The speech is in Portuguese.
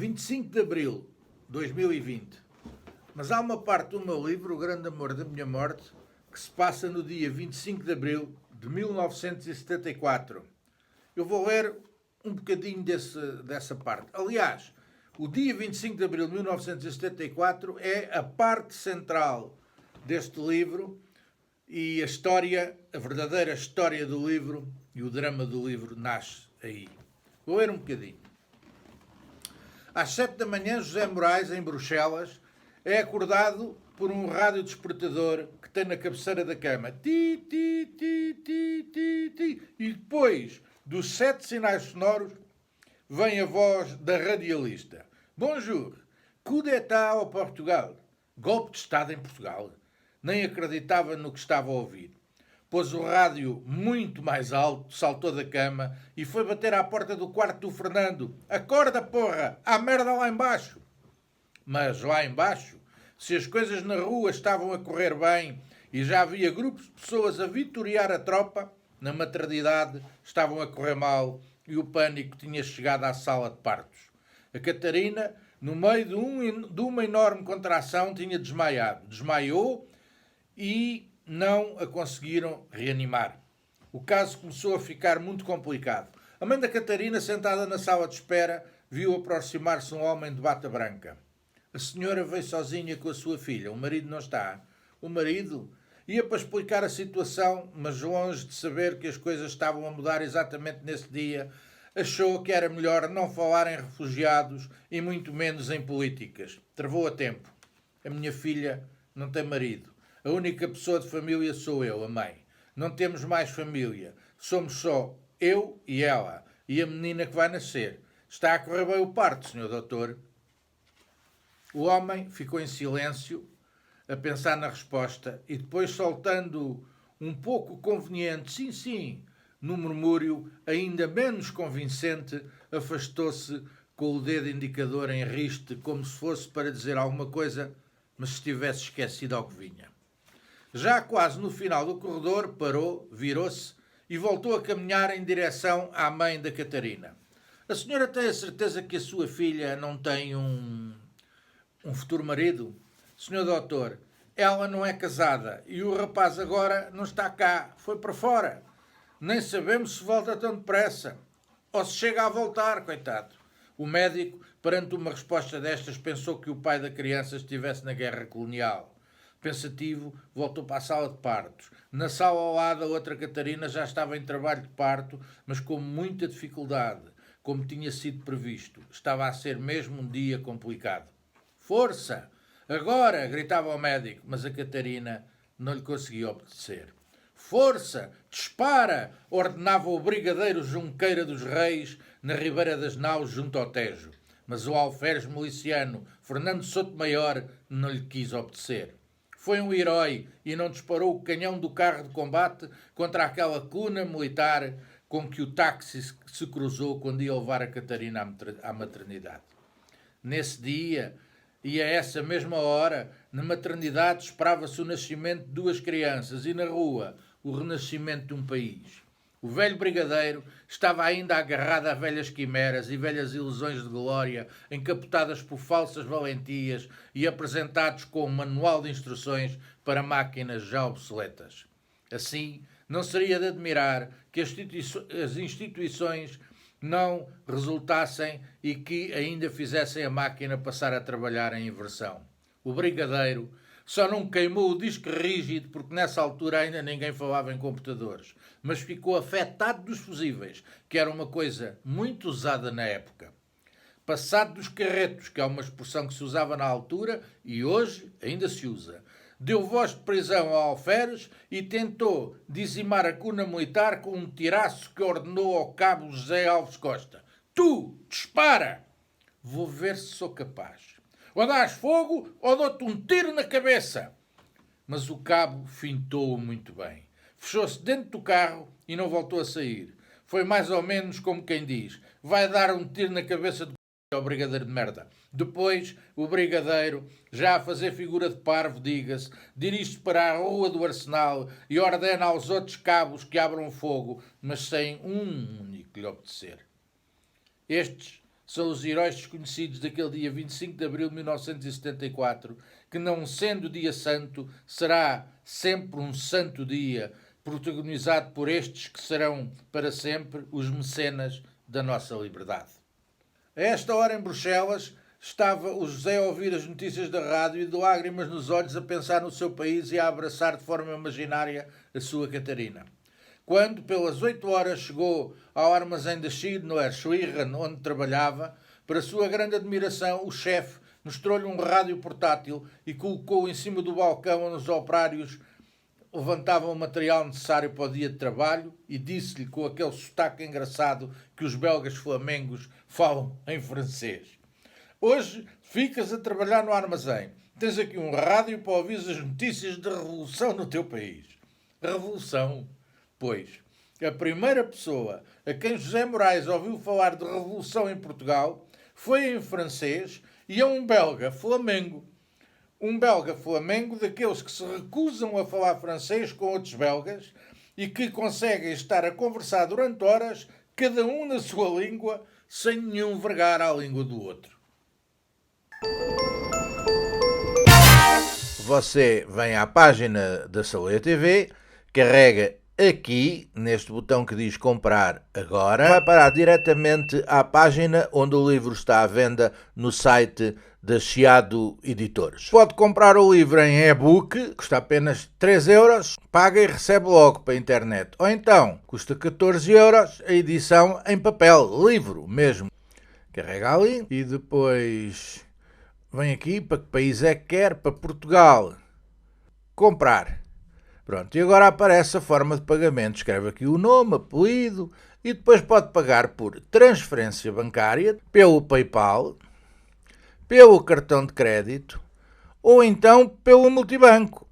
25 de Abril de 2020. Mas há uma parte do meu livro, O Grande Amor da Minha Morte, que se passa no dia 25 de Abril de 1974. Eu vou ler um bocadinho dessa parte. Aliás, o dia 25 de Abril de 1974 é a parte central deste livro e a história, a verdadeira história do livro e o drama do livro nasce aí. Vou ler um bocadinho. Às 7 da manhã, José Moraes, em Bruxelas, é acordado por um rádio despertador que tem na cabeceira da cama. Ti, ti, ti, ti, ti, ti. E depois dos 7 sinais sonoros, vem a voz da radialista. Bonjour, coup d'état ao Portugal. Golpe de Estado em Portugal. Nem acreditava no que estava a ouvir. Pôs o rádio muito mais alto, saltou da cama e foi bater à porta do quarto do Fernando. Acorda, porra! Há merda lá embaixo! Mas lá embaixo, se as coisas na rua estavam a correr bem e já havia grupos de pessoas a vitoriar a tropa, na maternidade estavam a correr mal e o pânico tinha chegado à sala de partos. A Catarina, no meio de uma enorme contração, tinha desmaiado. Desmaiou e não a conseguiram reanimar. O caso começou a ficar muito complicado. A mãe da Catarina, sentada na sala de espera, viu aproximar-se um homem de bata branca. A senhora veio sozinha com a sua filha. O marido não está. O marido ia para explicar a situação, mas longe de saber que as coisas estavam a mudar exatamente nesse dia, achou que era melhor não falar em refugiados e muito menos em políticas. Travou a tempo. A minha filha não tem marido. A única pessoa de família sou eu, a mãe. Não temos mais família. Somos só eu e ela. E a menina que vai nascer. Está a correr bem o parto, senhor doutor? O homem ficou em silêncio, a pensar na resposta, e depois, soltando um pouco conveniente, sim, sim, no murmúrio ainda menos convincente, afastou-se com o dedo indicador em riste, como se fosse para dizer alguma coisa, mas se tivesse esquecido ao que vinha. Já quase no final do corredor, parou, virou-se e voltou a caminhar em direção à mãe da Catarina. A senhora tem a certeza que a sua filha não tem um futuro marido? Senhor doutor, ela não é casada e o rapaz agora não está cá, foi para fora. Nem sabemos se volta tão depressa ou se chega a voltar, coitado. O médico, perante uma resposta destas, pensou que o pai da criança estivesse na guerra colonial. Pensativo, voltou para a sala de partos. Na sala ao lado, a outra Catarina já estava em trabalho de parto, mas com muita dificuldade, como tinha sido previsto. Estava a ser mesmo um dia complicado. Força! Agora! Gritava o médico, mas a Catarina não lhe conseguia obedecer. Força! Dispara! Ordenava o brigadeiro Junqueira dos Reis na Ribeira das Naus, junto ao Tejo. Mas o alferes miliciano Fernando Sotomayor não lhe quis obedecer. Foi um herói e não disparou o canhão do carro de combate contra aquela coluna militar com que o táxi se cruzou quando ia levar a Catarina à maternidade. Nesse dia, e a essa mesma hora, na maternidade esperava-se o nascimento de 2 crianças e na rua o renascimento de um país. O velho brigadeiro estava ainda agarrado a velhas quimeras e velhas ilusões de glória, encapotadas por falsas valentias e apresentados com um manual de instruções para máquinas já obsoletas. Assim, não seria de admirar que as instituições não resultassem e que ainda fizessem a máquina passar a trabalhar em inversão. O brigadeiro só não queimou o disco rígido porque nessa altura ainda ninguém falava em computadores, mas ficou afetado dos fusíveis, que era uma coisa muito usada na época. Passado dos carretos, que é uma expressão que se usava na altura e hoje ainda se usa. Deu voz de prisão ao alferes e tentou dizimar a cuna militar com um tiraço que ordenou ao cabo José Alves Costa. Tu, dispara! Vou ver se sou capaz. Ou dás fogo ou dou-te um tiro na cabeça. Mas o cabo fintou-o muito bem. Fechou-se dentro do carro e não voltou a sair. Foi mais ou menos como quem diz: vai dar um tiro na cabeça do ao brigadeiro de merda. Depois, o brigadeiro, já a fazer figura de parvo, diga-se, dirige-se para a rua do Arsenal e ordena aos outros cabos que abram fogo, mas sem um único lhe obedecer. Estes são os heróis desconhecidos daquele dia 25 de abril de 1974, que não sendo dia santo, será sempre um santo dia, protagonizado por estes que serão para sempre os mecenas da nossa liberdade. A esta hora em Bruxelas estava o José a ouvir as notícias da rádio e de lágrimas nos olhos a pensar no seu país e a abraçar de forma imaginária a sua Catarina. Quando, pelas 8 horas, chegou ao armazém da Schindler, Schwirren, onde trabalhava, para sua grande admiração, o chefe mostrou-lhe um rádio portátil e colocou em cima do balcão onde os operários levantavam o material necessário para o dia de trabalho e disse-lhe com aquele sotaque engraçado que os belgas flamengos falam em francês: hoje ficas a trabalhar no armazém. Tens aqui um rádio para ouvir as notícias da revolução no teu país. Revolução? Pois, a primeira pessoa a quem José Moraes ouviu falar de revolução em Portugal foi em francês e é um belga flamengo. Um belga flamengo daqueles que se recusam a falar francês com outros belgas e que conseguem estar a conversar durante horas, cada um na sua língua, sem nenhum vergar à língua do outro. Você vem à página da Saleia TV, carrega aqui neste botão que diz comprar agora, vai parar diretamente à página onde o livro está à venda no site da Chiado Editores. Pode comprar o livro em e-book, custa apenas 3 euros, paga e recebe logo para a internet. Ou então, custa 14 euros a edição em papel, livro mesmo. Carrega ali e depois vem aqui para que país é que quer, para Portugal. Comprar. Pronto, e agora aparece a forma de pagamento. Escreve aqui o nome, apelido e depois pode pagar por transferência bancária, pelo PayPal, pelo cartão de crédito ou então pelo multibanco.